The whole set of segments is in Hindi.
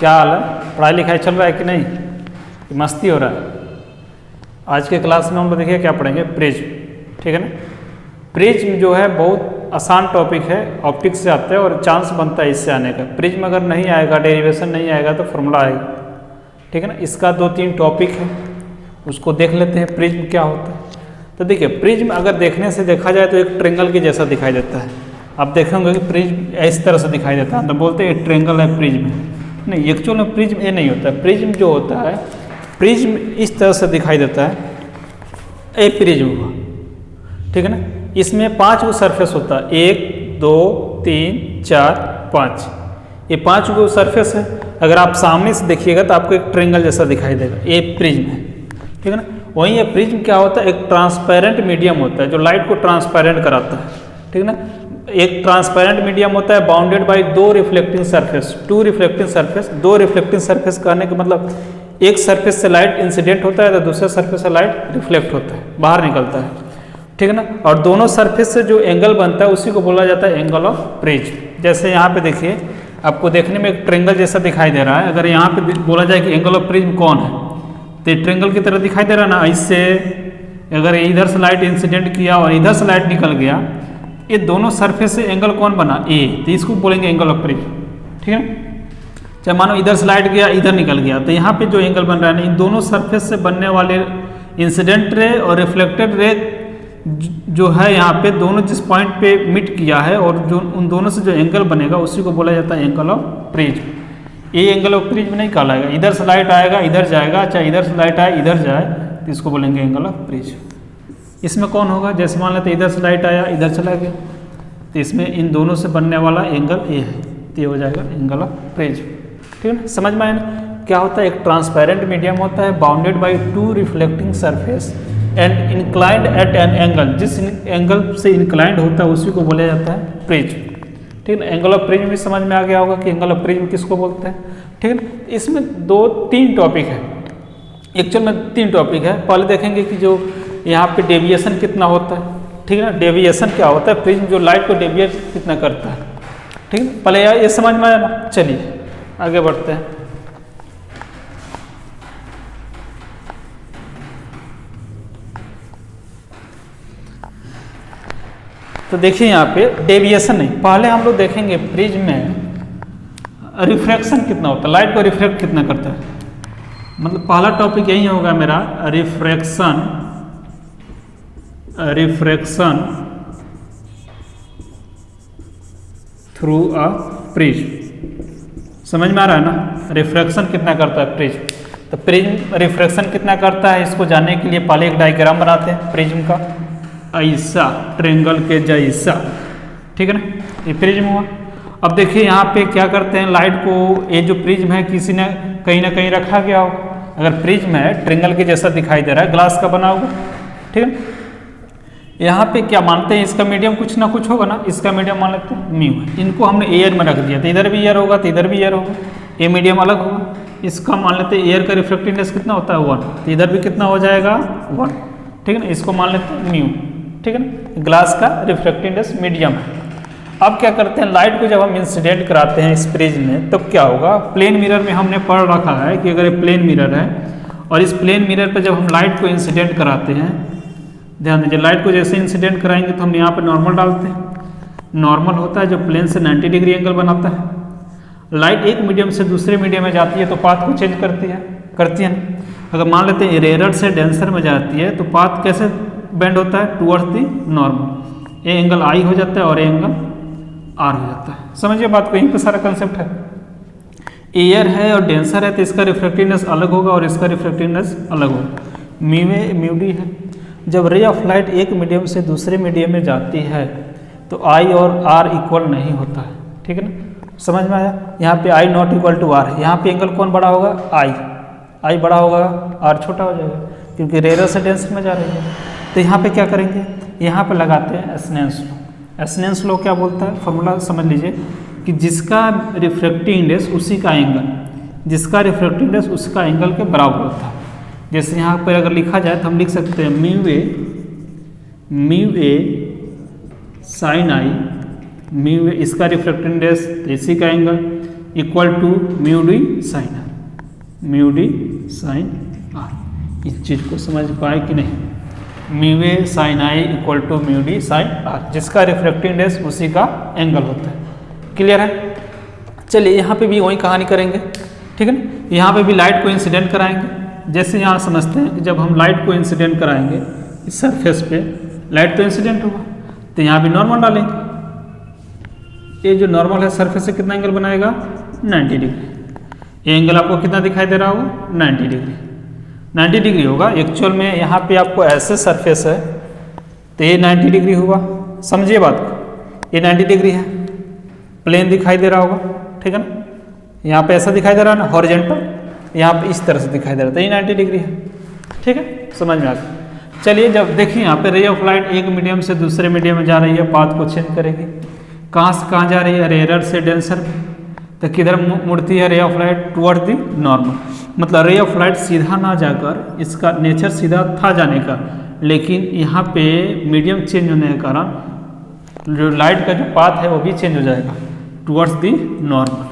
क्या हाल है? पढ़ाई लिखाई चल रहा है कि नहीं, कि मस्ती हो रहा है? आज के क्लास में हम लोग देखिए क्या पढ़ेंगे, प्रिज्म। ठीक है ना। प्रिज्म जो है बहुत आसान टॉपिक है, ऑप्टिक्स से आता है और चांस बनता है इससे आने का। प्रिज्म अगर नहीं आएगा, डेरिवेशन नहीं आएगा तो फॉर्मूला आएगा। ठीक है ना। इसका 2-3 टॉपिक है, उसको देख लेते हैं प्रिज्म क्या होता है। तो देखिए प्रिज्म अगर देखने से देखा जाए तो एक ट्रेंगल के जैसा दिखाई देता है। आप देखेंगे कि प्रिज्म इस तरह से दिखाई देता है, तो बोलते हैं ट्रेंगल है प्रिज्म। नहीं, एक्चुअल में प्रिज्म ये नहीं होता है। प्रिज्म जो होता है, प्रिज्म इस तरह से दिखाई देता है, ए प्रिज्म हुआ। ठीक है ना। इसमें 5 गो सरफेस होता है, 1 2 3 4 5। ये 5 गो सरफेस है। अगर आप सामने से देखिएगा तो आपको एक ट्रेंगल जैसा दिखाई देगा, ये प्रिज्म है। ठीक है ना। वहीं ये प्रिज्म क्या होता है, एक ट्रांसपेरेंट मीडियम होता है जो लाइट को ट्रांसपेरेंट कराता है। ठीक है ना। एक ट्रांसपेरेंट मीडियम होता है bounded by 2 reflecting surface, 2 reflecting surface. 2 reflecting surface कहने का मतलब एक सरफेस से लाइट इंसिडेंट होता है तो दूसरे सरफेस से लाइट रिफ्लेक्ट होता है, बाहर निकलता है। ठीक है ना। और दोनों सरफेस से जो एंगल बनता है उसी को बोला जाता है एंगल ऑफ प्रिज्म। जैसे यहाँ पे देखिए, आपको देखने में एक ट्रेंगल जैसा दिखाई दे रहा है। अगर यहाँ पे बोला जाए कि एंगल ऑफ प्रिज्म कौन है, तो ट्रेंगल की तरह दिखाई दे रहा है ना। इससे अगर इधर से लाइट इंसिडेंट किया और इधर से लाइट निकल गया, ये दोनों सरफेस से एंगल कौन बना, ए, तो इसको बोलेंगे एंगल ऑफ प्रिज्म। ठीक है। चाहे मानो इधर से लाइट गया, इधर निकल गया, तो यहाँ पे जो एंगल बन रहा है ना, इन दोनों सरफेस से बनने वाले इंसिडेंट रे और रिफ्लेक्टेड रे जो है यहाँ पे दोनों जिस पॉइंट पे मिट किया है और जो उन दोनों से जो एंगल बनेगा उसी को बोला जाता है एंगल ऑफ प्रिज्म। ये एंगल ऑफ प्रिज्म नहीं कहलाएगा। इधर से लाइट आएगा इधर जाएगा, चाहे इधर से लाइट आए इधर जाए, तो इसको बोलेंगे एंगल ऑफ प्रिज्म। इसमें कौन होगा, जैसे मान लेते इधर से लाइट आया इधर चला गया, तो इसमें इन दोनों से बनने वाला एंगल ए है, तो ये हो जाएगा एंगल ऑफ प्रिज्म। ठीक है ना। समझ में आया ना क्या होता है। एक ट्रांसपेरेंट मीडियम होता है bounded by 2 reflecting surface and inclined at an angle. जिस एंगल से इंक्लाइंड होता है उसी को बोला जाता है प्रिज्म। ठीक है ना। एंगल ऑफ प्रिज्म भी समझ में आ गया होगा कि एंगल ऑफ प्रिज्म किसको बोलते हैं। ठीक है ना। इसमें 2-3 टॉपिक है, एक्चुअल में 3 टॉपिक है। पहले देखेंगे कि जो यहाँ पे डेविएशन कितना होता है। ठीक है ना। डेविएशन क्या होता है, प्रिज्म जो लाइट को डेविएट कितना करता है। ठीक है। पहले ये समझ में आया ना। चलिए आगे बढ़ते हैं। तो देखिए यहाँ पे डेविएशन नहीं, पहले हम लोग देखेंगे प्रिज्म में रिफ्रैक्शन कितना होता है, लाइट को रिफ्लेक्ट कितना करता है। मतलब पहला टॉपिक यही होगा मेरा, रिफ्रैक्शन थ्रू अ प्रिज्म। समझ में आ रहा है ना, रिफ्रैक्शन कितना करता है प्रिज्म। तो प्रिज्म रिफ्रैक्शन कितना करता है, इसको जानने के लिए पहले एक डायग्राम बनाते हैं प्रिज्म का, ऐसा ट्रेंगल के जैसा। ठीक है ना। ये प्रिज्म हुआ। अब देखिए यहाँ पे क्या करते हैं, लाइट को, ये जो प्रिज्म है किसी ने कहीं ना कहीं रखा गया होगा। अगर प्रिज्म है ट्रेंगल के जैसा दिखाई दे रहा है, ग्लास का बना होगा। ठीक है। यहाँ पे क्या मानते हैं, इसका मीडियम कुछ ना कुछ होगा ना, इसका मीडियम मान लेते हैं म्यू है। इनको हमने एयर में रख दिया, तो इधर भी एयर होगा तो इधर भी एयर होगा, ये मीडियम अलग होगा। इसका मान लेते हैं एयर का रिफ्लेक्टिव इंडेक्स कितना होता है 1, तो इधर भी कितना हो जाएगा 1। ठीक है ना। इसको मान लेते हैं म्यू। ठीक है ना। ग्लास का रिफ्लेक्टिव इंडेक्स मीडियम है। अब क्या करते हैं, लाइट को जब हम इंसिडेंट कराते हैं इस प्रिज्म में, तब क्या होगा, प्लेन मिरर में हमने पढ़ रखा है कि अगर ये प्लेन मिरर है और इस प्लेन मिरर पर जब हम लाइट को इंसिडेंट कराते हैं, ध्यान दीजिए, लाइट को जैसे इंसिडेंट कराएंगे तो हम यहाँ पर नॉर्मल डालते हैं। नॉर्मल होता है जो प्लेन से 90 डिग्री एंगल बनाता है। लाइट एक मीडियम से दूसरे मीडियम में जाती है तो पाथ को चेंज करती है ना। अगर मान लेते हैं रेयर से डेंसर में जाती है तो पाथ कैसे बेंड होता है, टूवर्ड्स दी नॉर्मल। ये एंगल आई हो जाता है और ये एंगल आर हो जाता है। समझिए बात को, यहीं पे सारा कंसेप्ट है। एयर है और डेंसर है तो इसका रिफ्लेक्टिवनेस अलग होगा और इसका रिफ्लेक्टिवनेस अलग होगा। म्यू डी है। जब रे ऑफ लाइट एक मीडियम से दूसरे मीडियम में जाती है तो आई और आर इक्वल नहीं होता है। ठीक है ना। समझ में आया। यहाँ पे आई नॉट इक्वल टू आर, यहाँ पे एंगल कौन बड़ा होगा, आई बड़ा होगा, आर छोटा हो जाएगा, क्योंकि रेयर से डेंसर में जा रही है। तो यहाँ पे क्या करेंगे, यहाँ पे लगाते हैं एस्नेंस लॉ। एस्नेंस लॉ क्या बोलता है, फॉर्मूला समझ लीजिए कि जिसका रिफ्रैक्टिव इंडेक्स उसी का एंगल, जिसका रिफ्रैक्टिव इंडेक्स उसका एंगल के बराबर होता है। जैसे यहाँ पर अगर लिखा जाए तो हम लिख सकते हैं mu A sine I, mu A इसका रिफ्रैक्टिव इंडेक्स तो इसी का angle, equal to mu D sine R, mu D sine R. इस चीज़ को समझ पाए कि नहीं, mu A sine I equal to mu D sine R, जिसका रिफ्रैक्टिव इंडेक्स उसी का एंगल होता है। क्लियर है? चलिए यहाँ पे भी वही कहानी करेंगे, ठीक है ना। यहाँ पे भी लाइट को इंसिडेंट कराएंगे। जैसे यहाँ समझते हैं कि जब हम लाइट को इंसिडेंट कराएंगे इस सरफेस पे, लाइट तो इंसिडेंट होगा, तो यहाँ भी नॉर्मल डालेंगे। ये जो नॉर्मल है सरफेस से कितना एंगल बनाएगा? 90 डिग्री। ये एंगल आपको कितना दिखाई दे रहा होगा? 90 डिग्री। 90 डिग्री होगा। एक्चुअल में यहाँ पे आपको ऐसे सरफेस है तो ये 90 डिग्री हुआ। समझिए बात को, ये 90 डिग्री है, प्लेन दिखाई दे रहा होगा, ठीक है ना। यहाँ पे ऐसा दिखाई दे रहा है ना हॉरिजॉन्टल, यहाँ पे इस तरह से दिखाई दे रहा है, तो ये 90 डिग्री है, ठीक है। समझ में आ गया। चलिए जब देखिए यहाँ पे रे ऑफ लाइट एक मीडियम से दूसरे मीडियम में जा रही है, पाथ को चेंज करेगी। कहाँ से कहाँ जा रही है? रेयर से डेंसर में। तो किधर मुड़ती है ray of light? Toward the normal. मतलब रे ऑफ लाइट सीधा ना जाकर, इसका नेचर सीधा था जाने का, लेकिन यहाँ पे मीडियम चेंज होने के कारण जो लाइट का जो पाथ है वो भी चेंज हो जाएगा टुवर्ड्स दी नॉर्मल।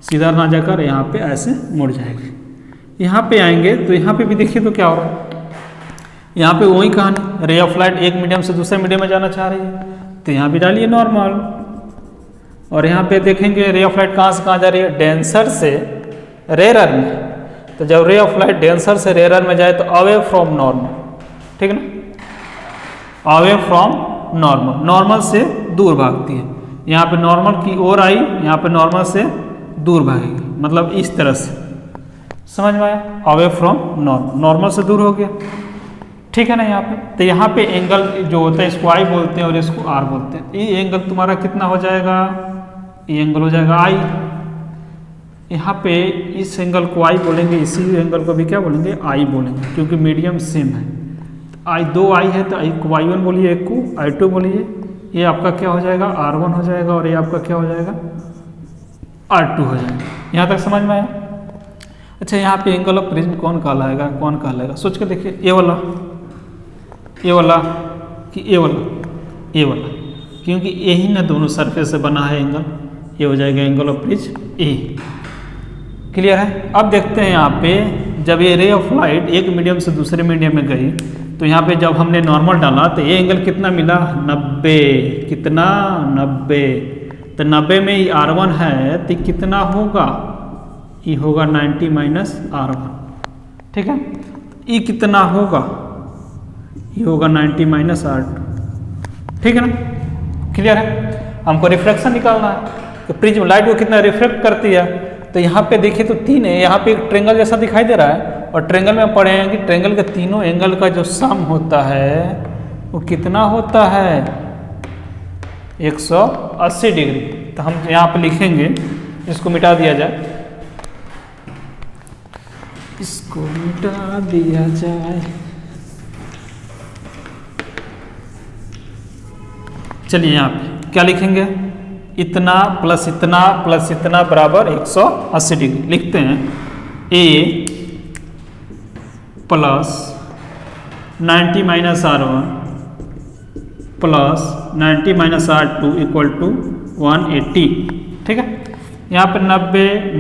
सीधा ना जाकर यहाँ पे ऐसे मुड़ जाएगी। यहाँ पे आएंगे तो यहाँ पे भी देखिए तो क्या हो रहा है। यहाँ पे वही कहानी, रे ऑफ लाइट एक मीडियम से दूसरे मीडियम में जाना चाह रही है, तो यहाँ भी डालिए नॉर्मल। और यहाँ पे देखेंगे रे ऑफ लाइट कहाँ से कहाँ जा रही है? डेंसर से रेयर में। तो जब रे ऑफ लाइट डेंसर से रेयर में जाए तो अवे फ्रॉम नॉर्मल, ठीक है ना, अवे फ्रॉम नॉर्मल, नॉर्मल से दूर भागती है। यहाँ पे नॉर्मल की ओर आई, यहाँ पे नॉर्मल से दूर भागेगी, मतलब इस तरह से। समझ में आया? अवे फ्रॉम नॉर्मल, नॉर्मल से दूर हो गया, ठीक है ना। यहाँ पे तो यहाँ पे एंगल जो होता है इसको आई बोलते हैं और इसको आर बोलते हैं। ये एंगल तुम्हारा कितना हो जाएगा? ये एंगल हो जाएगा आई। यहाँ पे इस एंगल को आई बोलेंगे, इसी एंगल को भी क्या बोलेंगे? आई बोलेंगे, क्योंकि मीडियम सेम है। आई दो आई है तो एक को y1 बोलिए, एक को I2 बोलिए। ये आपका क्या हो जाएगा? R1 हो जाएगा और ये आपका क्या हो जाएगा? R2 हो जाएगा। यहाँ तक समझ में आया? अच्छा, यहाँ पे एंगल ऑफ प्रिज्म कौन कहलाएगा, कौन कहलाएगा? सोच के देखिए, ये वाला कि ये वाला, क्योंकि यही ना दोनों सरफेस से बना है एंगल, ये हो जाएगा angle of prism A. Clear है? अब देखते हैं यहाँ पे जब ये रे ऑफ लाइट एक मीडियम से दूसरे मीडियम में गई तो यहाँ पे जब हमने नॉर्मल डाला तो ये एंगल कितना मिला? 90। कितना? 90। तो 90 में ये R1 है तो कितना होगा? ये होगा 90 माइनस R1, ठीक है। ये कितना होगा? ये होगा 90 माइनस R2, ठीक है ना। क्लियर है? हमको रिफ्रैक्शन निकालना है तो प्रिज्म लाइट को कितना रिफ्लेक्ट करती है। तो यहाँ पे देखिए तो 3 है, यहाँ पे एक ट्रेंगल जैसा दिखाई दे रहा है, और ट्रेंगल में पढ़े हैं कि ट्रेंगल के तीनों एंगल का जो सम होता है वो कितना होता है? 180 डिग्री। तो हम यहाँ पे लिखेंगे, इसको मिटा दिया जाए, इसको मिटा दिया जाए। चलिए यहाँ पे क्या लिखेंगे? इतना प्लस इतना प्लस इतना बराबर 180 डिग्री। लिखते हैं A plus 90 minus R1 plus 90 minus R2 equal to 180, ठीक है। यहाँ पे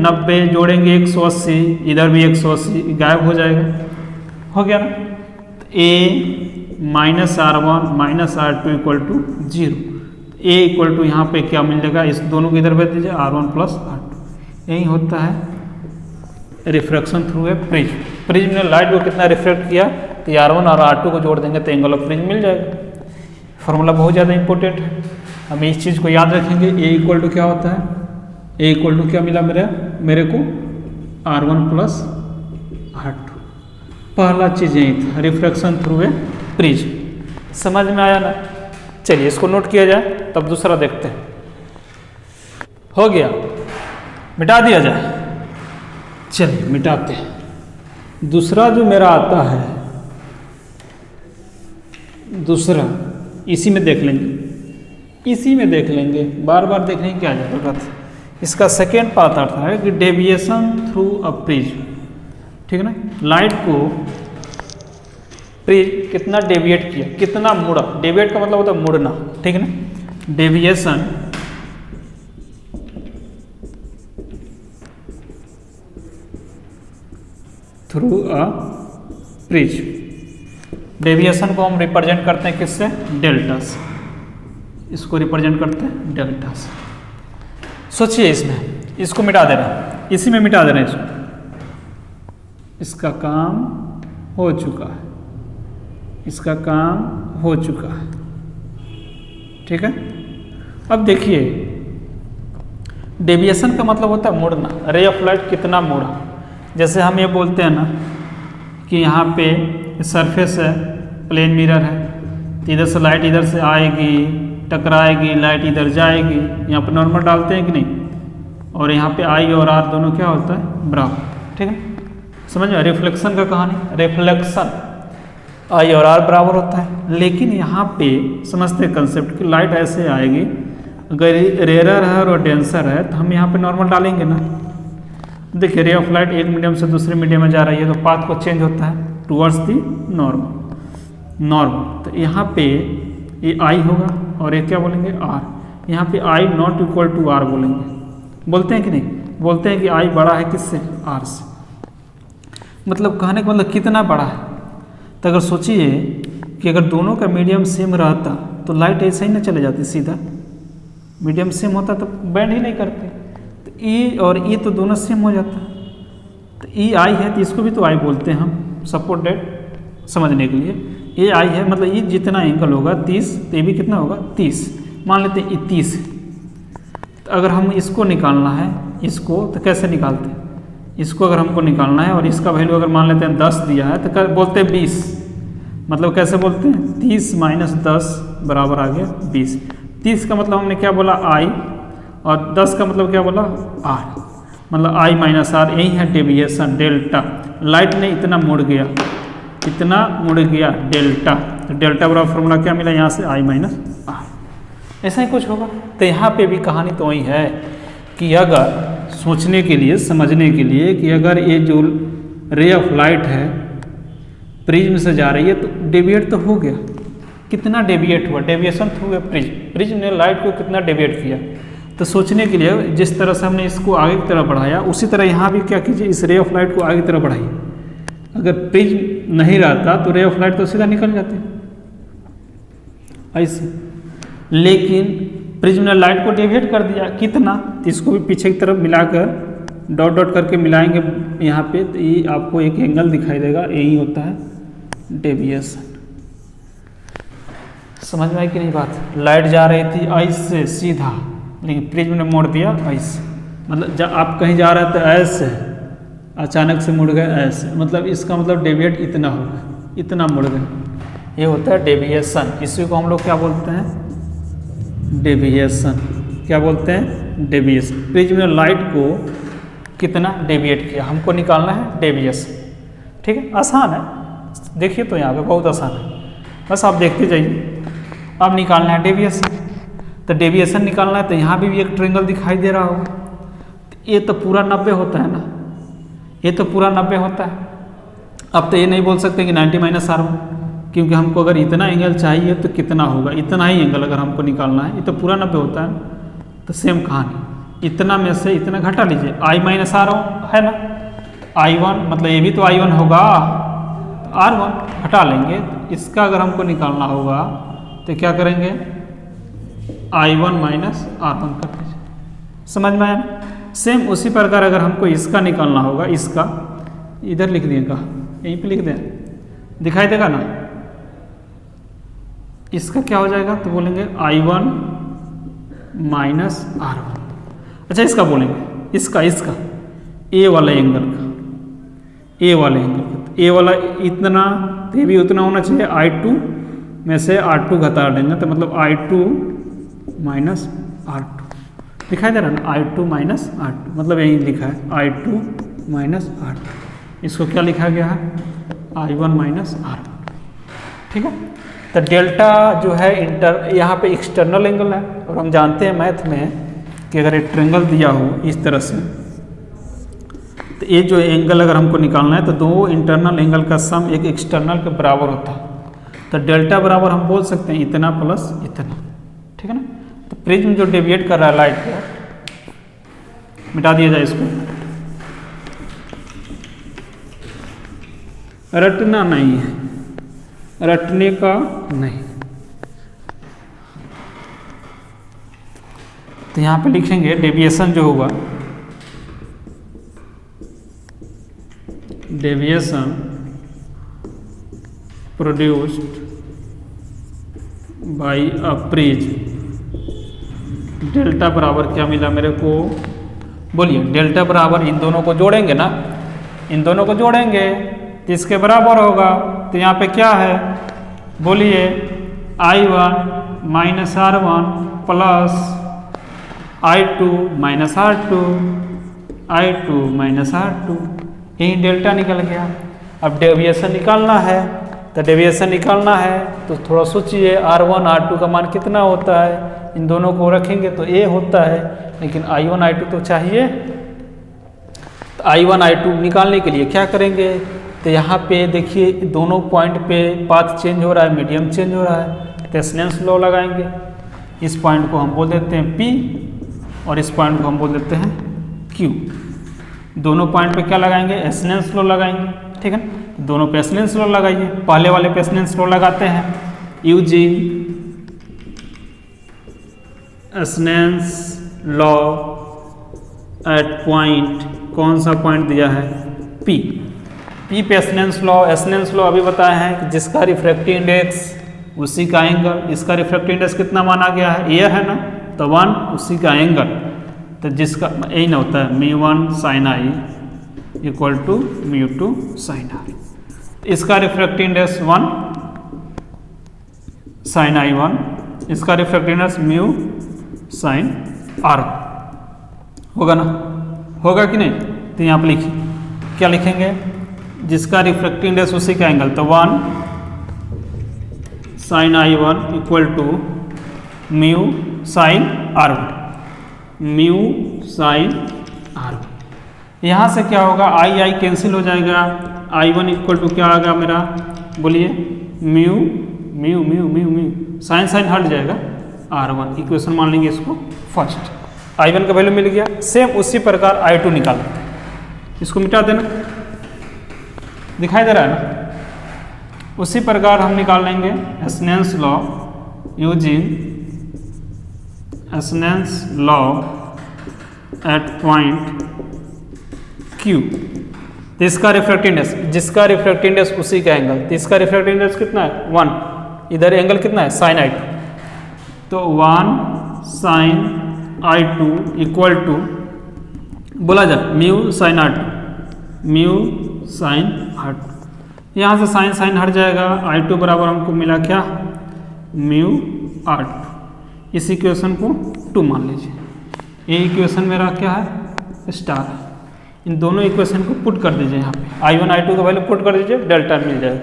90 जोड़ेंगे 180, इधर भी 180 गायब हो जाएगा, हो गया ना। तो A minus R1 minus R2 equal to 0। A equal to यहाँ पे क्या मिलेगा? इस दोनों को इधर भेज दीजिए, R1 प्लस R2। यही होता है refraction through a prism. Prism ने लाइट को कितना रिफ्लेक्ट किया तो R1 और R2 को जोड़ देंगे तो एंगल ऑफ प्रिज्म मिल जाएगा। फॉर्मूला बहुत ज़्यादा इंपॉर्टेंट है, हम इस चीज़ को याद रखेंगे। ए इक्वल टू क्या होता है? ए इक्वल टू क्या मिला मेरे को? R1 plus R2। पहला चीज़ यही था, रिफ्रैक्शन थ्रू ए प्रिज्म। समझ में आया ना? चलिए इसको नोट किया जाए, तब दूसरा देखते हैं। हो गया, मिटा दिया जाए। चलिए मिटाते हैं। दूसरा जो मेरा आता है, दूसरा इसी में देख लेंगे, बार बार देखने की क्या जरूरत है। इसका सेकेंड पार्ट आता है कि डेविएशन थ्रू अ प्रिज्म, ठीक है ना। लाइट को प्रिज्म कितना डेविएट किया, कितना मुड़ा। डेविएट का मतलब होता है मुड़ना, ठीक है ना। Deviation through a prism. Deviation को हम रिप्रेजेंट करते हैं किससे? डेल्टा से। इसको रिप्रेजेंट करते हैं डेल्टा से। सोचिए इसमें, इसको मिटा दे रहा है, इसी में मिटा दे रहे हैं इसको। इसका काम हो चुका है, इसका काम हो चुका है, ठीक है। अब देखिए, डेविएशन का मतलब होता है मुड़ना। रे ऑफ लाइट कितना मुड़ा। जैसे हम ये बोलते हैं ना कि यहाँ पे सरफेस है, प्लेन मिरर है, तो इधर से लाइट इधर से आएगी, टकराएगी, लाइट इधर जाएगी, यहाँ पे नॉर्मल डालते हैं कि नहीं, और यहाँ पे आई और आर दोनों क्या होता है? बराबर, ठीक है। समझ में? रिफ्लेक्शन का कहानी, रिफ्लेक्शन आई और आर बराबर होता है। लेकिन यहाँ पे समझते हैं कंसेप्ट कि लाइट ऐसे आएगी, अगर रेयर है और डेंसर है तो हम यहाँ पे नॉर्मल डालेंगे ना। देखिए, रे ऑफ लाइट एक मीडियम से दूसरे मीडियम में जा रही है तो पाथ को चेंज होता है टूवर्ड्स दी नॉर्मल। तो यहाँ पे ये आई होगा और ये क्या बोलेंगे? आर। यहाँ पे आई नॉट इक्वल टू आर बोलेंगे। बोलते हैं कि नहीं? बोलते हैं कि आई बड़ा है किससे? आर से। मतलब कहने का मतलब कितना बड़ा है? तो अगर सोचिए कि अगर दोनों का मीडियम सेम रहता तो लाइट ऐसे ही ना चले जाती सीधा। मीडियम सेम होता तो बैंड ही नहीं करते। तो ई और ई तो दोनों सेम हो जाता। तो ई आई है तो इसको भी तो आई बोलते हैं हम, सपोर्टेड समझने के लिए। ये आई है मतलब ये जितना एंगल होगा 30, तो ये भी कितना होगा? 30। मान लेते हैं ये 30 है। तो अगर हम इसको निकालना है, इसको, तो कैसे निकालते हैं? इसको अगर हमको निकालना है और इसका वैल्यू अगर मान लेते हैं 10 दिया है तो बोलते हैं 20। मतलब कैसे बोलते हैं? 30 माइनस 10 बराबर आ गया 20। 30 का मतलब हमने क्या बोला? आई, और 10 का मतलब क्या बोला? आर। मतलब आई माइनस आर, यही है डेविएशन, डेल्टा। लाइट ने इतना मुड़ गया, इतना मुड़ गया, डेल्टा। तो डेल्टा बराबर फॉर्मूला क्या मिला यहाँ से? आई माइनस आर। ऐसा ही कुछ होगा। तो यहाँ पे भी कहानी तो वही है कि अगर सोचने के लिए, समझने के लिए कि अगर ये जो रे ऑफ लाइट है प्रिज्म से जा रही है तो डेविएट तो हो गया। कितना डेविएट हुआ? Deviation through a prism. Prism ने लाइट को कितना डेविएट किया। तो सोचने के लिए जिस तरह से हमने इसको आगे की तरफ बढ़ाया, उसी तरह यहाँ भी क्या कीजिए, इस रे ऑफ लाइट को आगे की तरफ बढ़ाइए। अगर प्रिज्म नहीं रहता तो रे ऑफ लाइट तो सीधा निकल जाती ऐसे। लेकिन प्रिज्म ने लाइट को डेविएट कर दिया। कितना? तो इसको भी पीछे की तरफ मिलाकर डॉट डॉट करके मिलाएंगे यहाँ पे, तो ये आपको एक एंगल दिखाई देगा, यही होता है डेविएशन। समझ में आई कि नहीं बात? लाइट जा रही थी ऐसे सीधा, लेकिन प्रिज्म ने मोड़ दिया ऐसे। मतलब जब आप कहीं जा रहे थे ऐसे, अचानक से मुड़ गए ऐसे, मतलब इसका मतलब डेविएट इतना हो गया, इतना मुड़ गए। ये होता है डेविएशन। इसी को हम लोग क्या बोलते हैं? डेविएशन। क्या बोलते हैं? डेविएशन। प्रिज्म ने लाइट को कितना डेविएट किया, हमको निकालना है डेविएशन। ठीक है, आसान है। देखिए तो यहाँ पे बहुत आसान है, बस आप देखते जाइए। अब निकालना है डेविएशन। तो डेविएशन निकालना है तो यहाँ भी एक ट्रायंगल दिखाई दे रहा होगा। तो ये तो पूरा 90 होता है ना, ये तो पूरा 90 होता है। अब तो ये नहीं बोल सकते कि 90 माइनस R1, क्योंकि हमको अगर इतना एंगल चाहिए तो कितना होगा? इतना ही एंगल अगर हमको निकालना है। ये तो पूरा 90 होता है। तो सेम कहानी, इतना में से इतना घटा लीजिए। आई माइनस R1 है ना, I1 मतलब ये भी तो I1 होगा, तो R1 हटा लेंगे। तो इसका अगर हमको निकालना होगा तो क्या करेंगे? I1 माइनस R1 कर दीजिए। समझ में आया? सेम उसी प्रकार अगर हमको इसका निकालना होगा, इसका इधर लिख दिएगा, यहीं पे लिख दें, दिखाई देगा ना। इसका क्या हो जाएगा? तो बोलेंगे I1 माइनस R1। अच्छा, इसका बोलेंगे, इसका ए वाला एंगल का, ए वाले एंगल का, ए वाला इतना, तो ये भी उतना होना चाहिए। I2 में से R2 घटा देंगे तो मतलब I2 माइनस R2 दिखाई दे रहा है ना। I2 माइनस R2 मतलब यही लिखा है I2 माइनस R2। इसको क्या लिखा गया है? I1 minus R1। ठीक है। तो डेल्टा जो है यहाँ पे एक्सटर्नल एंगल है, और हम जानते हैं मैथ में कि अगर एक ट्रायंगल दिया हो इस तरह से, तो ये जो एंगल अगर हमको निकालना है तो दो इंटरनल एंगल का सम एक एक्सटर्नल के बराबर होता है। तो डेल्टा बराबर हम बोल सकते हैं इतना प्लस इतना। ठीक है ना। तो प्रिज्म जो डेविएट कर रहा है लाइट को, मिटा दिया जाए इसको। रटना नहीं है, रटने का नहीं। तो यहाँ पे लिखेंगे डेविएशन जो होगा, deviation produced by a prism, delta बराबर क्या मिला मेरे को, बोलिए। डेल्टा बराबर इन दोनों को जोड़ेंगे ना, इन दोनों को जोड़ेंगे तो इसके बराबर होगा। तो यहाँ पे क्या है, बोलिए, I1 minus R1 plus I2 minus R2, I2 minus R2, यही डेल्टा निकल गया। अब डेविएशन निकालना है, तो डेविएशन निकालना है तो थोड़ा सोचिए, R1 R2 का मान कितना होता है, इन दोनों को रखेंगे तो A होता है, लेकिन I1 I2 तो चाहिए। तो I1 I2 निकालने के लिए क्या करेंगे, तो यहाँ पे देखिए दोनों पॉइंट पे पाथ चेंज हो रहा है, मीडियम चेंज हो रहा है, तो स्नेल्स लॉ लगाएंगे। इस पॉइंट को हम बोल देते हैं P और इस पॉइंट को हम बोल देते हैं Q। दोनों पॉइंट पे क्या लगाएंगे, स्नेल्स लॉ लगाएंगे, ठीक है ना। दोनों पे स्नेल्स लॉ लगाइए। पहले वाले पे स्नेल्स लॉ लगाते हैं, using Snell's law at point, कौन सा पॉइंट दिया है, P। P पे स्नेल्स लॉ अभी बताया है कि जिसका रिफ्रैक्टिव इंडेक्स उसी का एंगल, इसका रिफ्रैक्टिव इंडेक्स कितना माना गया है, ये है ना, तो 1 उसी का एंगल। तो जिसका यही ना होता है μ1 sin I equal to μ2 sin I। इसका रिफ्रैक्टिव इंडेक्स 1 sin I1, इसका रिफ्रैक्टिव इंडेक्स μ sin R होगा ना, होगा कि नहीं। तो यहाँ पर लिखिए, क्या लिखेंगे, जिसका रिफ्रैक्टिव इंडेक्स उसी का एंगल, तो 1 sin I1 equal to μ sin R1, mu sine R। यहाँ से क्या होगा, I कैंसिल हो जाएगा, I1 इक्वल टू क्या आएगा मेरा, बोलिए, mu mu mu mu mu sine sine हट जाएगा, R1 इक्वेशन मान लेंगे इसको फर्स्ट। I1 का वैल्यू मिल गया। सेम उसी प्रकार I2 निकाल लेते हैं, इसको मिटा देना, दिखाई दे रहा है ना। उसी प्रकार हम निकाल लेंगे Snell's law using Snell's law at point Q। तो इसका रिफ्रैक्टिव इंडेक्स, जिसका रिफ्रैक्टिव इंडेक्स उसी का एंगल, तो इसका रिफ्रैक्टिव इंडेक्स कितना है, 1, इधर एंगल कितना है, sin I2, तो 1 sin I2 इक्वल टू, बोला जाए, mu sin R2, mu sin R2। यहाँ से साइन साइन हट जाएगा, I2 बराबर हमको मिला क्या, म्यू R2। इस इक्वेशन को 2 मान लीजिए, ये इक्वेशन मेरा क्या है, स्टार है। इन दोनों इक्वेशन को पुट कर दीजिए, यहाँ पे I1 I2 का वैल्यू पुट कर दीजिए, डेल्टा मिल जाएगा,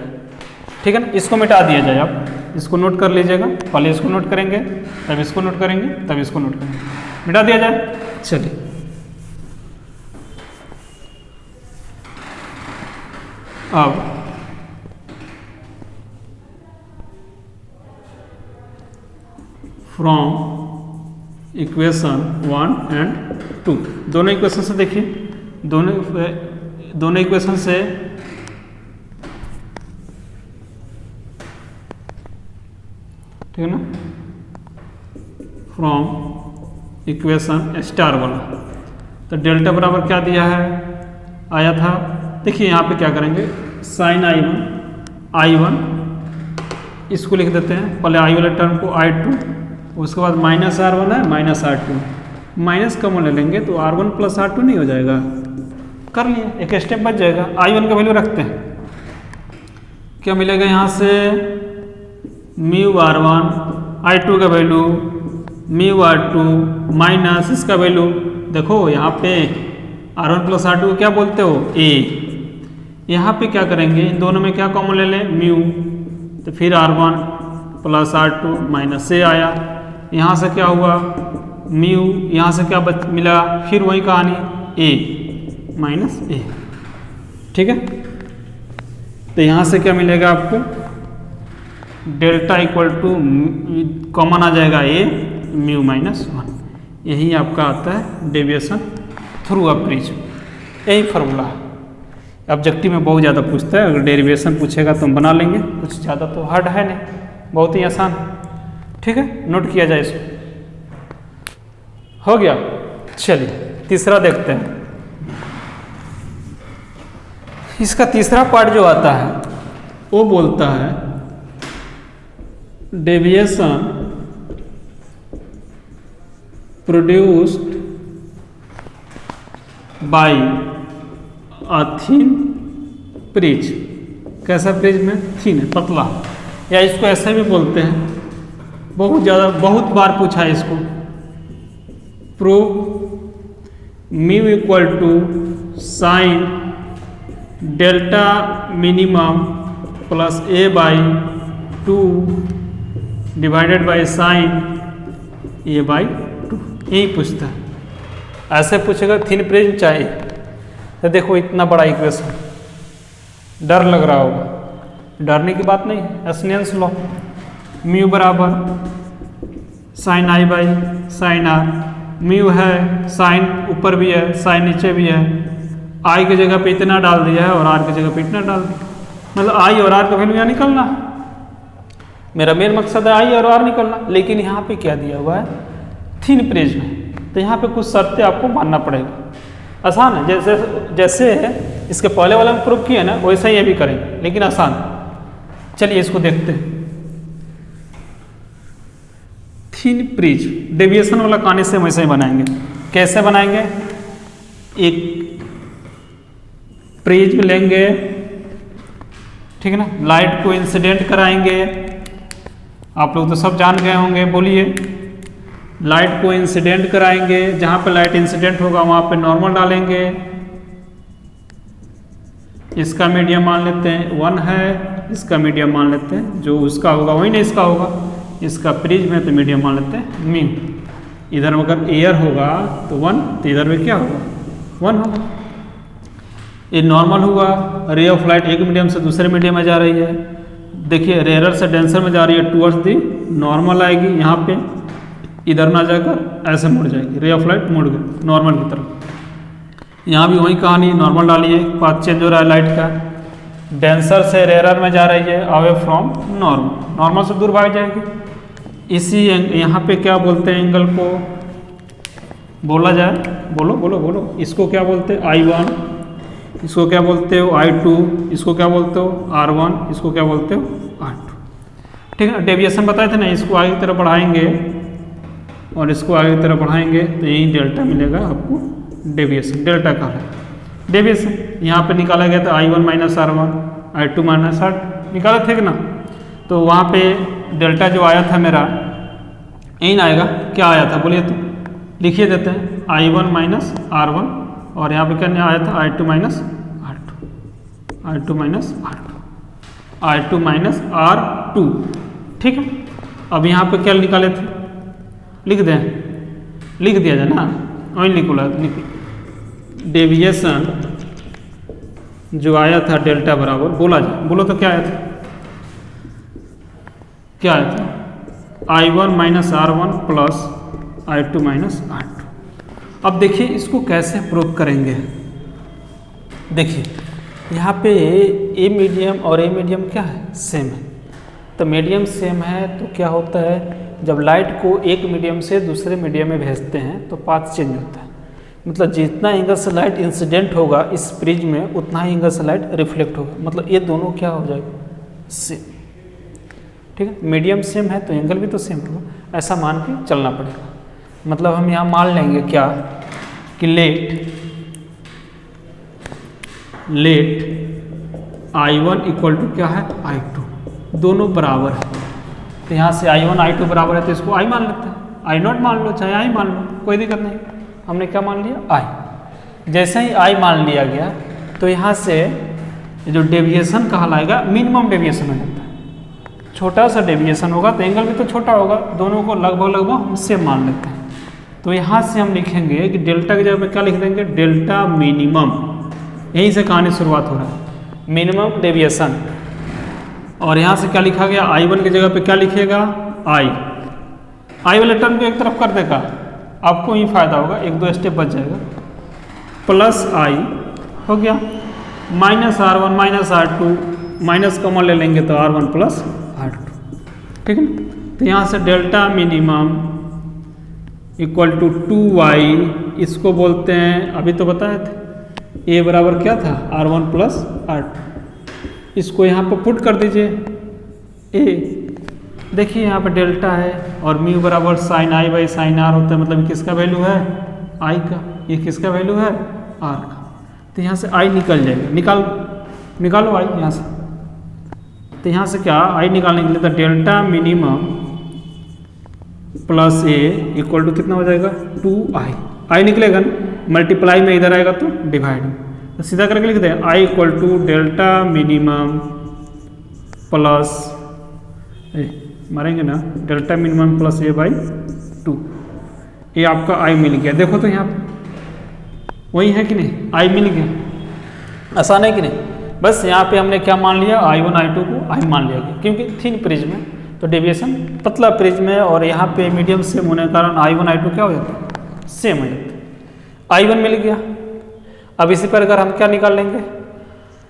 ठीक है ना। इसको मिटा दिया जाए, आप इसको नोट कर लीजिएगा, पहले इसको नोट करेंगे, तब इसको नोट करेंगे, तब इसको नोट करेंगे, मिटा दिया जाए। चलिए अब फ्रॉम इक्वेशन 1 एंड 2, दोनों इक्वेशन से देखिए, दोनों इक्वेशन से ठीक है ना, फ्रॉम इक्वेशन स्टार वाला, तो डेल्टा बराबर क्या दिया है, आया था। देखिए यहाँ पे क्या करेंगे, साइन I1 इसको लिख देते हैं, पहले I वाले टर्म को I2, उसके बाद माइनस R1 है, माइनस R2, माइनस कॉमन ले लेंगे तो R1 प्लस R2 नहीं हो जाएगा, कर लिए, एक स्टेप बच जाएगा। I1 का वैल्यू रखते हैं, क्या मिलेगा यहाँ से, म्यू R1, I2 का वैल्यू म्यू R2 माइनस इसका वैल्यू, देखो यहाँ पे R1 प्लस R2 को क्या बोलते हो, A। यहाँ पे क्या करेंगे, इन दोनों में क्या कॉमन ले लें, म्यू, तो फिर R1 plus R2 minus A आया, यहाँ से क्या हुआ, म्यू, यहाँ से क्या मिला, फिर वही कहानी, A माइनस A, ठीक है। तो यहाँ से क्या मिलेगा आपको, डेल्टा इक्वल टू कॉमन आ जाएगा A, म्यू माइनस 1, यही आपका आता है डेविएशन थ्रू अ प्रिज्म, यही फार्मूला है। ऑब्जेक्टिव में बहुत ज़्यादा पूछता है। अगर डेरिवेशन पूछेगा तो हम बना लेंगे, कुछ ज़्यादा तो हार्ड है नहीं, बहुत ही आसान है। ठीक है, नोट किया जाए इसको। हो गया। चलिए तीसरा देखते हैं। इसका तीसरा पार्ट जो आता है वो बोलता है deviation produced by a thin prism. कैसा प्रिज में? थिन है, पतला, या इसको ऐसे भी बोलते हैं, बहुत बार पूछा है इसको। Prove mu equal to sine delta minimum plus A by 2 divided by sine A by 2। यही पूछता है। ऐसे पूछेगा थिन प्रिज्म चाहिए, तो देखो इतना बड़ा इक्वेशन, डर लग रहा होगा। डरने की बात नहीं है, एसनियंस लॉ। म्यू बराबर sine I by sine R. Mu है, साइन ऊपर भी है, साइन नीचे भी है। आई की जगह पे इतना डाल दिया है और आर की जगह पे इतना डाल दिया, मतलब आई और आर का वैल्यू यहाँ निकलना। मेरा मेन मकसद है आई और आर निकलना, लेकिन यहाँ पे क्या दिया हुआ है? थिन प्रिज्म है, तो यहाँ पे कुछ शर्तें आपको मानना पड़ेगा। आसान है, जैसे इसके पहले वाला में प्रूफ किया ना, वैसा ही ये भी करेंगे, लेकिन आसान है। चलिए इसको देखते हैं। थिन प्रिज्म डेविएशन वाला कहानी से हम ऐसे ही बनाएंगे। कैसे बनाएंगे? एक प्रिज्म लेंगे, ठीक है ना, लाइट को इंसिडेंट कराएंगे। आप लोग तो सब जान गए होंगे, बोलिए। लाइट को इंसिडेंट कराएंगे, जहां पे लाइट इंसिडेंट होगा वहां पे नॉर्मल डालेंगे। इसका मीडियम मान लेते हैं 1 है, इसका मीडियम मान लेते हैं, जो उसका होगा वही नहीं इसका होगा। इसका प्रिज्म है तो मीडियम मान लेते हैं म्यू। इधर अगर एयर होगा तो 1, तो इधर में क्या होगा? 1 होगा। ये नॉर्मल हुआ। रे ऑफ लाइट एक मीडियम से दूसरे मीडियम में जा रही है। देखिए रेयर से डेंसर में जा रही है, टूवर्ड्स दी नॉर्मल आएगी। यहाँ पे इधर ना जाकर ऐसे मुड़ जाएगी, रे ऑफ लाइट मुड़ गई नॉर्मल की तरफ। यहाँ भी वही कहानी, नॉर्मल डालिए, पाथ चेंज हो रहा है लाइट का। डेंसर से रेयर में जा रही है, अवे फ्रॉम नॉर्मल, नॉर्मल से दूर भाग जाएगी। इसी यहाँ पे क्या बोलते हैं एंगल को? बोला जाए, बोलो बोलो बोलो। इसको क्या बोलते हैं? I1। इसको क्या बोलते हो? I2। इसको क्या बोलते हो? R1। इसको क्या बोलते हो? R2। ठीक है, डेविएशन बताए थे ना, इसको आगे की तरफ बढ़ाएंगे और इसको आगे की तरफ बढ़ाएंगे तो यही डेल्टा मिलेगा आपको। डेविएशन डेल्टा का है डेविएशन। यहाँ पे निकाला गया था I1 minus R1, I2 minus R2 निकाला थे कि ना। तो वहाँ पे डेल्टा जो आया था मेरा, यही ना आएगा, क्या आया था बोलिए तो? लिखिए देते हैं I1 माइनस R1, और यहाँ पे क्या आया था? I2 minus R2, I2 minus R2, I2 minus R2। ठीक है, अब यहाँ पे क्या निकाले थे? लिख दें, लिख दिया जाए ना, वही लिखूला। डेविएशन जो आया था डेल्टा बराबर, बोला जाए, बोलो तो क्या आया था? क्या आया था? I1 minus R1 plus I2 minus R2। अब देखिए इसको कैसे प्रूव करेंगे। देखिए यहाँ पे ए मीडियम और ए मीडियम क्या है? सेम है। तो मीडियम सेम है तो क्या होता है, जब लाइट को एक मीडियम से दूसरे मीडियम में भेजते हैं तो पाथ चेंज होता है। मतलब जितना एंगल से लाइट इंसिडेंट होगा इस प्रिज्म में, उतना ही एंगल से लाइट रिफ्लेक्ट होगा। मतलब ये दोनों क्या हो जाएगा? सेम। ठीक है, मीडियम सेम है तो एंगल भी तो सेम होगा, ऐसा मान के चलना पड़ेगा। मतलब हम यहाँ मान लेंगे क्या कि लेट I1 इक्वल टू क्या है? I2, दोनों बराबर है। तो यहाँ से I1 I2 बराबर है तो इसको I मान लेते हैं, I0 मान लो चाहे I मान लो, कोई दिक्कत नहीं। हमने क्या मान लिया? I। जैसे ही I मान लिया गया तो यहाँ से जो डेविएशन कहलाएगा मिनिमम डेविएशन हो जाता है। छोटा सा डेविएशन होगा तो एंगल भी तो छोटा होगा, दोनों को लगभग हम सेम मान लेते हैं। तो यहाँ से हम लिखेंगे कि डेल्टा की जगह पे क्या लिख देंगे? Delta minimum. यहीं से कहानी शुरुआत हो रहा है, मिनिमम डेविएशन। और यहाँ से क्या लिखा गया? I1 की जगह पे क्या लिखेगा? I वाले टर्म को एक तरफ कर देगा, आपको ही फायदा होगा, 1-2 स्टेप बच जाएगा। प्लस I हो गया, -R1 -R2 माइनस कॉमन ले लेंगे तो R1 + R2, ठीक है ना। तो यहाँ से delta minimum equal to 2y, इसको बोलते हैं, अभी तो बताए थे a बराबर क्या था R1 + R2। इसको यहाँ पर पुट कर दीजिए a, देखिए यहाँ पे डेल्टा है और म्यू बराबर sin i / sin r होता है, मतलब किसका वैल्यू है i का, ये किसका वैल्यू है r का। तो यहाँ से i निकल जाएगा, निकालो i यहाँ से। तो यहाँ से क्या i निकालने के लिए तो delta minimum plus a equal to कितना हो जाएगा 2i, i निकलेगा ना, मल्टीप्लाई में इधर आएगा तो डिवाइड में, तो सीधा करके लिख दें i equal to delta minimum plus मारेंगे ना डेल्टा मिनिमम प्लस a/2। ये आपका i मिल गया, देखो तो यहाँ वही है कि नहीं, i मिल गया, आसान है कि नहीं। बस यहाँ पे हमने क्या मान लिया I1 I2 को i मान लिया गया, क्योंकि थिन प्रिज्म है तो डेविएशन पतला प्रिज्म है, और यहाँ पे मीडियम सेम होने के कारण I1 I2 क्या हो जाता है सेम हो जाता है। I1 मिल गया, अब इसी प्रकार हम क्या निकाल लेंगे,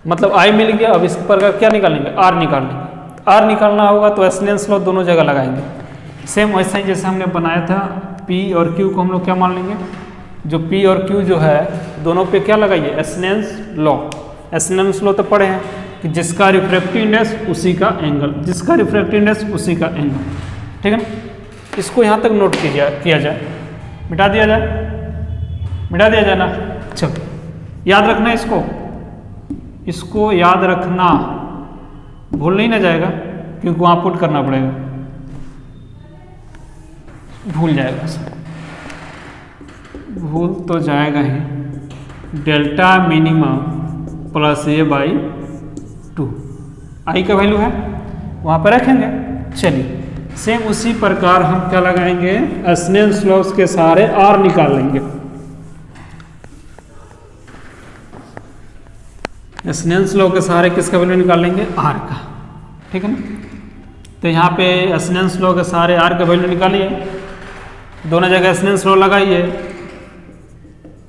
मतलब i मिल गया, अब इस प्रकार क्या निकालेंगे r निकाल लेंगे। r निकालना होगा तो एसनेंस लॉ दोनों जगह लगाएंगे, सेम वैसा ही जैसे हमने बनाया था। p और q को हम लोग क्या मान लेंगे, जो p और q जो है दोनों पे क्या लगाइए एसनेंस लॉ। एसनेंस लॉ तो पढ़े हैं कि जिसका रिफ्रैक्टिव इंडेक्स उसी का एंगल, जिसका रिफ्रैक्टिव इंडेक्स उसी का एंगल, ठीक है ना। इसको यहाँ तक नोट किया जाए, मिटा दिया जाए ना। चलो याद रखना इसको याद रखना, भूल नहीं ना जाएगा, क्योंकि वहाँ पुट करना पड़ेगा, भूल जाएगा, भूल तो जाएगा ही। Delta minimum plus a/2 i का वैल्यू है वहाँ पर रखेंगे। चलिए सेम उसी प्रकार हम क्या लगाएंगे, एसनेंस लॉ के सहारे r निकाल लेंगे। एसनेंस लॉ के सहारे किसका वैल्यू निकाल लेंगे r का, ठीक है ना। तो यहाँ पे एसनेंस लॉ के सहारे r का वैल्यू निकालिए, दोनों जगह एसनेंस लॉ लगाइए।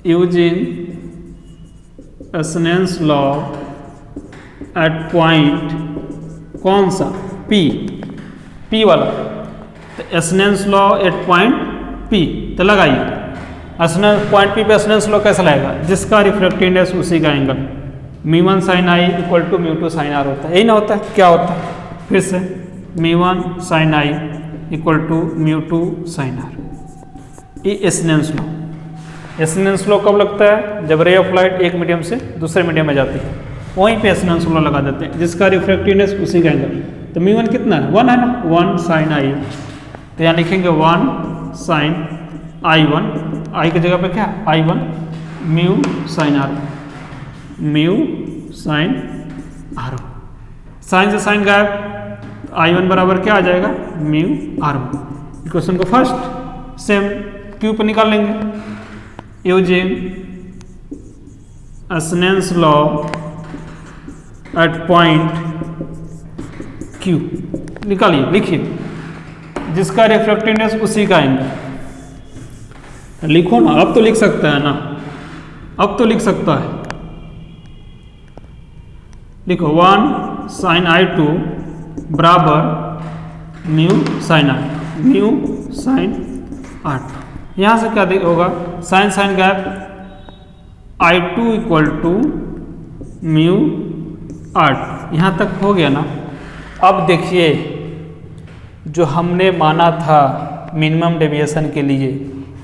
Using Snell's law at point कौन सा P वाला, तो एसनेंस लॉ एट पॉइंट P तो लगाइए। पॉइंट P पे एसनेंस लॉ कैसा लगेगा, जिसका रिफ्रैक्टिव इंडेक्स उसी का angle, μ1 sin i equal to μ2 sin r होता है, यही ना होता है, क्या होता है फिर से μ1 sin i equal to μ2 sin r। ये एसनेंस लॉ, एसनेंस लॉ कब लगता है, जब रे ऑफ लाइट एक मीडियम से दूसरे मीडियम में जाती है, वहीं पे एसनेंस लॉ लगा देते हैं, जिसका रिफ्रैक्टिव इंडेक्स उसी का एंगल। तो μ1 कितना है 1 है ना, 1 sin i, तो यहाँ लिखेंगे 1 sin i1, i की जगह पे क्या i1 μ sin r, μ sin r, sign से साइन गायब, i1 बराबर क्या आ जाएगा μ r1। क्वेश्चन को फर्स्ट सेम q पर निकाल लेंगे। Using Snell's law at point q, निकालिए, लिखिए, जिसका रिफ्रैक्टिव इंडेक्स उसी का एंगल। लिखो ना, अब तो लिख सकता है ना, अब तो लिख सकता है, लिखो 1 sin i2 बराबर μ sin r, μ sin r2। यहाँ से क्या होगा, sine sine gap, i2 equal to μ r2, यहाँ तक हो गया ना। अब देखिए जो हमने माना था मिनिमम डेविएशन के लिए,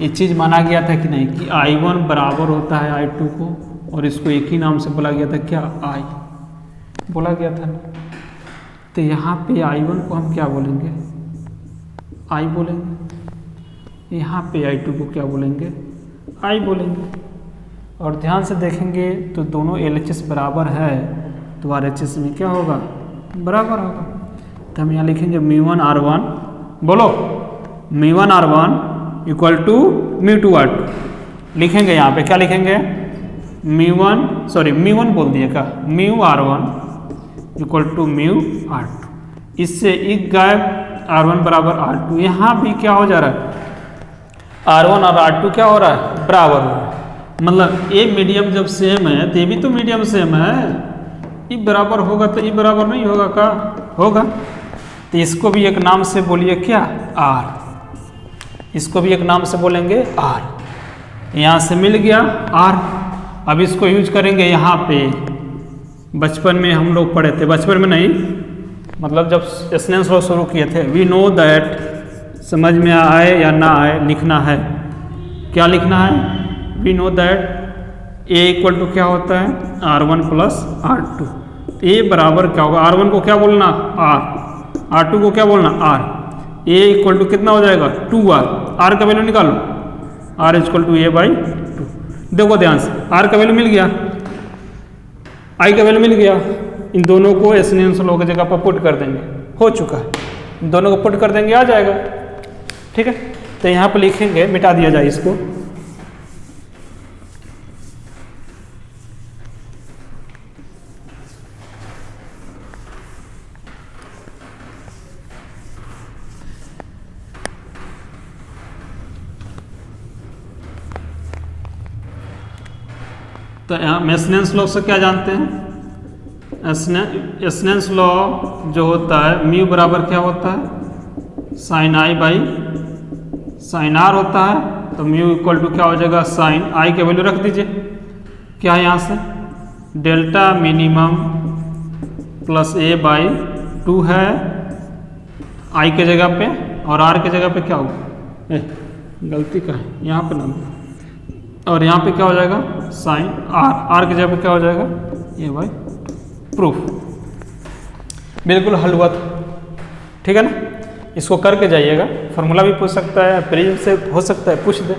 ये चीज़ माना गया था कि नहीं, कि i1 बराबर होता है i2 को, और इसको एक ही नाम से बोला गया था, क्या i बोला गया था ना। तो यहाँ पे i1 को हम क्या बोलेंगे, i बोलेंगे, यहाँ पे i2 को क्या बोलेंगे, i बोलेंगे। और ध्यान से देखेंगे तो दोनों LHS बराबर है, तो RHS में क्या होगा, बराबर होगा। तो हम यहाँ लिखेंगे μ1 r1, बोलो μ1 r1 इक्वल टू μ2 r2, लिखेंगे यहाँ पे क्या लिखेंगे, μ1 बोल दिए का, μ r1 इक्वल टू μ r2, इससे एक गायब, r1 बराबर r2। यहाँ भी क्या हो जा रहा है, r1 और r2 क्या हो रहा है, बराबर हो रहा है। मतलब ए मीडियम जब सेम है तो ये भी तो मीडियम सेम है, ई बराबर होगा तो ई बराबर नहीं होगा का, होगा। तो इसको भी एक नाम से बोलिए क्या, आर, इसको भी एक नाम से बोलेंगे आर। यहाँ से मिल गया आर। अब इसको यूज करेंगे यहाँ पे, बचपन में हम लोग पढ़े थे, बचपन में नहीं मतलब जब एसनेंस लॉ शुरू किए थे, वी नो दैट, समझ में आए या ना आए लिखना है, क्या लिखना है, we know that A equal to क्या होता है, R1 प्लस R2। ए बराबर क्या होगा, R1 को क्या बोलना R, R2 को क्या बोलना R। ए इक्वल टू कितना हो जाएगा 2R, R का वैल्यू निकालो, R equal to A by 2। देखो ध्यान से, R का वैल्यू मिल गया, I का वैल्यू मिल गया, इन दोनों को एसनेंस लॉ की जगह पर पुट कर देंगे, हो चुका है, इन दोनों को पुट कर देंगे आ जाएगा। ठीक है, तो यहाँ पर लिखेंगे, मिटा दिया जाए इसको, तो यहाँ एसनेंस लॉ से क्या जानते हैं, एसनेंस लॉ जो होता है म्यू बराबर क्या होता है, sine I by sine R होता है। तो म्यू इक्वल टू क्या हो जाएगा, साइन आई के वैल्यू रख दीजिए, क्या है यहाँ से delta minimum plus A by 2 है आई के जगह पे, और आर के जगह पे क्या होगा, गलती का है यहाँ पे ना, और यहाँ पे क्या हो जाएगा साइन आर, आर की जगह पे क्या हो जाएगा ये बाई प्रूफ। बिल्कुल हल हुआ था, ठीक है ना। इसको करके जाइएगा, फॉर्मूला भी पूछ सकता है, प्रिज्म से हो सकता है पूछ दे।